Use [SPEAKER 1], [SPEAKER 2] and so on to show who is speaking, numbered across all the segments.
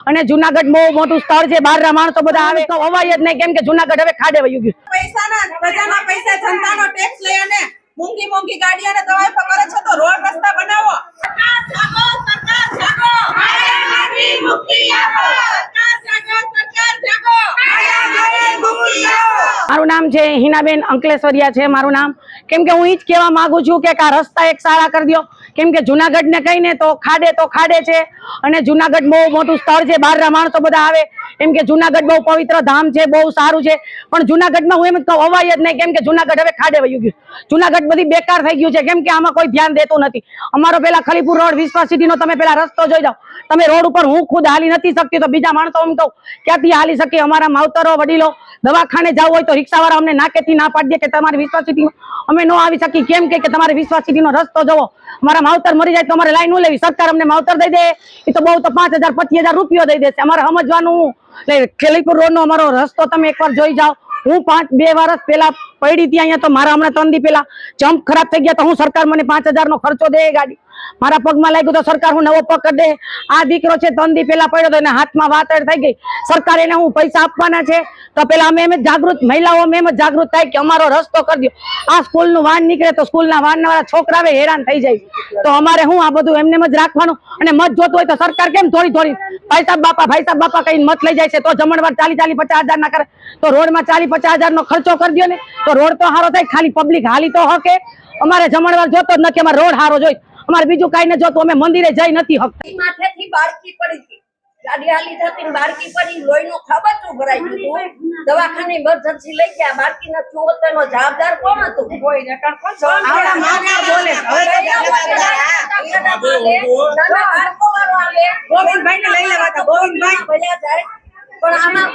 [SPEAKER 1] અને જુનાગઢ બહુ મોટું સ્થળ છે, બહારના માણસો બધા આવે તો હવાય જ નહીં, કેમ કે જુનાગઢ હવે ખાડે વયું ગયું.
[SPEAKER 2] પૈસાના પ્રજાના પૈસા જનતાનો ટેક્સ લઈ અને મોંઘી મોંઘી ગાડી અને દવાઈ પર કરે છે, તો રોડ રસ્તા બનાવો. સરકાર જાગો, સરકાર જાગો, માયામાંથી મુક્તિ આપો. સરકાર જાગો, સરકાર જાગો, માયામાંથી મુક્તિ આપો.
[SPEAKER 1] મારું નામ છે હિનાબેન અંકલેશ્વરિયા છે મારું નામ. કેમ કે હું ઈ જ કહેવા માંગુ છું કે આ રસ્તા એક સારા કરી દો, કેમ કે જુનાગઢ ને કહીને તો ખાડે છે અને જુનાગઢ બહુ મોટું સ્થળ છે, બહારના માણસો બધા આવે, કેમ કે જુનાગઢ બહુ પવિત્ર ધામ છે, બહુ સારું છે, પણ જુનાગઢમાં હું એમ જ કહું હવાય જ નહીં, કેમ કે જુનાગઢ હવે ખાડે વયું ગયું. જુનાગઢ બધી બેકાર થઈ ગયું છે, કેમ કે આમાં કોઈ ધ્યાન દેતું નથી. અમારો પેલા ખલીપુર રોડ વિશ્વાસ સિટીનો તમે પેલા રસ્તો જોઈ જાઓ, તમે રોડ ઉપર હું ખુદ હાલી નથી શકતી, તો બીજા માણસો એમ કહું ક્યાંથી હાલી શકે. અમારા માવતરો વડીલો દવાખાને જવું હોય તો રિક્ષાવાળા અમને નાકેથી ના પાડી દે કે તમારી વિશ્વાસ સિટીમાં અમે ન આવી શકી, કેમ કે તમારે વિશ્વાસ સિટીનો રસ્તો જોવો. અમારા માવતર મરી જાય તો અમારે લાઈન ન લેવી, સરકાર અમને માવતર દઈ દે એ તો બહુ તો 5,000 25,000 રૂપિયો દઈ દેશે. અમારે સમજવાનું ખલીપુર રોડ નો અમારો રસ્તો તમે એકવાર જોઈ જાઓ. હું 2 વર્ષ પેલા પડી હતી અહીંયા, તો મારા હમણાં 3 દી પેલા જમ્પ ખરાબ થઈ ગયા, તો હું સરકાર મને 5,000 નો ખર્ચો દે ગાડી. મારા પગમાં લાગ્યું તો સરકાર હું નવો પગ દે. આ દીકરો છે 3 દી પેલા પડ્યો તો એને હાથમાં વાતડ થઈ ગઈ, સરકાર એને હું પૈસા આપવાના છે, તો પેલા અમે એમ જાગૃત મહિલાઓ અમે એમ જાગૃત થાય કે અમારો રસ્તો કરી દો. આ સ્કૂલ નું વાન નીકળે તો સ્કૂલ ના વાન વાળા છોકરા હેરાન થઈ જાય, તો અમારે હું આ બધું એમને જ રાખવાનું. અને મત જોતું હોય તો સરકાર કેમ થોડી ભાઈ સાહેબ બાપા કઈ મત લઈ જાય છે, તો જમણવાર 40,000-50,000 ના કરે, તો રોડ માં 40,000-50,000 નો ખર્ચો કરી દો ને, તો રોડ તો સારો થાય. ખાલી પબ્લિક હાલી તો હકે, અમારે જમણવાર જોતો જ નથી, અમારે રોડ સારો જોઈ, અમારે બીજું કઈ ન જોતું, અમે મંદિરે જઈ નથી હકતી.
[SPEAKER 3] માથેથી બાળકી પડી હતી, ગાડી હાલી થતી ને બાળકી પડી, લોહીનું ખાબચું ભરાઈ ગયું, દવાખાને ઇમરજન્સી લઈ ગયા. બાળકી ને થયું તો એનો જવાબદાર કોણ હતું? કોઈ નટર ગોવિંદભાઈ ને લઈ લેવાતા, ગોવિંદભાઈ ભલ્યા જાય, પણ આમાં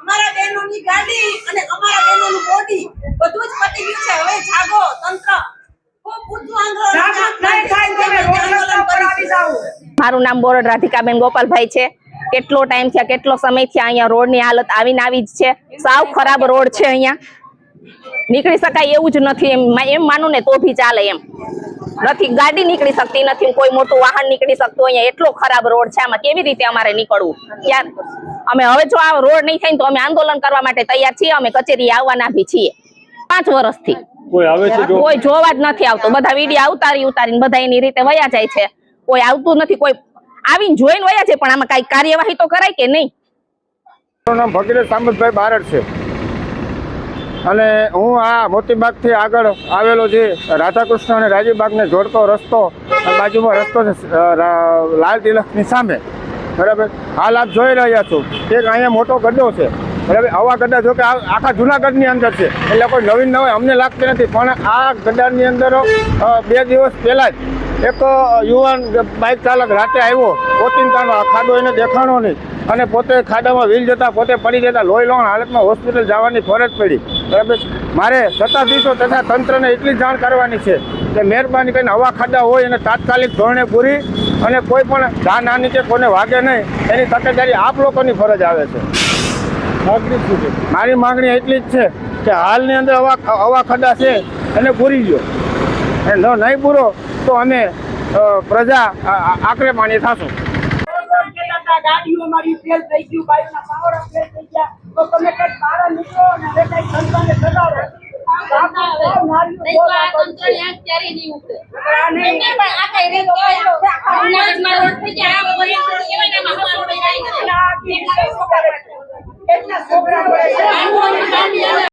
[SPEAKER 2] અમારા બહેનોની ગાડી અને અમારા બહેનોનું બોડી બધું જ પતી ગયું છે. હવે જાગો તંત્ર, ખૂબ ઊંચું આંદોલન.
[SPEAKER 4] મારું નામ બોરડ રાધિકાબેન ગોપાલભાઈ છે. કેટલો ટાઈમ થયા, કેટલો સમય થયા અહીંયા રોડની હાલત આવીને આવી જ છે. સાવ ખરાબ રોડ છે, અહીંયા નીકળી શકાય એવું જ નથી. એમ માનું ને તો ભી ચાલે એમ નથી, ગાડી નીકળી શકતી નથી, કોઈ મોટું વાહન નીકળી શકતું. અહીંયા એટલો ખરાબ રોડ છે, આમાં કેવી રીતે અમારે નીકળવું? ક્યાં અમે હવે જો આ રોડ નહીં થાય તો અમે આંદોલન કરવા માટે તૈયાર છીએ. અમે કચેરી આવવાના ભી છીએ. 5 વર્ષથી કોઈ જોવા જ નથી આવતો. બધા વિડીયો ઉતારીને બધા એની રીતે વયા જાય છે, કોઈ આવતું નથી. કોઈ આવીને જોઈને વયા છે, પણ આમાં કઈ કાર્યવાહી તો કરાય કે નહીં?
[SPEAKER 5] મારું નામ ભગીરથ સામતભાઈ બારડ છે અને હું આ મોતીબાગ થી આગળ આવેલો જે રાધાકૃષ્ણ અને રાજીબાગને જોડતો રસ્તો, બાજુમાં રસ્તો છે લાલ તિલકની સામે, બરાબર. હાલ આપ જોઈ રહ્યા છો એક અહીંયા મોટો ગड्ढો છે, બરાબર. આવા ગड्ढા જો કે આખા જુનાગઢની અંદર છે, એટલે કોઈ નવીન નવી અમને લાગતી નથી. પણ આ ગड्ढાની અંદર 2 દિવસ પહેલા જ એક યુવાન બાઇક ચાલક રાતે આવ્યો, ઓચિંતાનો ખાડો એને દેખાણો નહીં, અને પોતે ખાડામાં વ્હીલ જતા પોતે પડી જતા લોહી લોણ હાલતમાં હોસ્પિટલ જવાની ફરજ પડી, બરાબર. મારે સત્તાધીશો તથા તંત્રને એટલી જાણ કરવાની છે કે મહેરબાની કરીને આવા ખાડા હોય એને તાત્કાલિક ધોરણે પૂરી અને કોઈ પણ જાનહાનિ કે કોઈને વાગે નહીં એની તકેદારી આપ લોકોની ફરજ આવે છે. મારી માંગણી એટલી જ છે કે હાલની અંદર આવા ખાડા છે એને પૂરી ગયો, અને નહીં પૂરો તો અમે પ્રજા આકરે પાણી થશું.
[SPEAKER 1] ગાડીઓ મારી ફેલ થઈ ગયું, બાઈકના પાવડા ફેલ થઈ ગયા, તો તમે કઈ બહાર નીકળો અને હવે કઈ જનતાને સગાવો. કેટલા છોકરા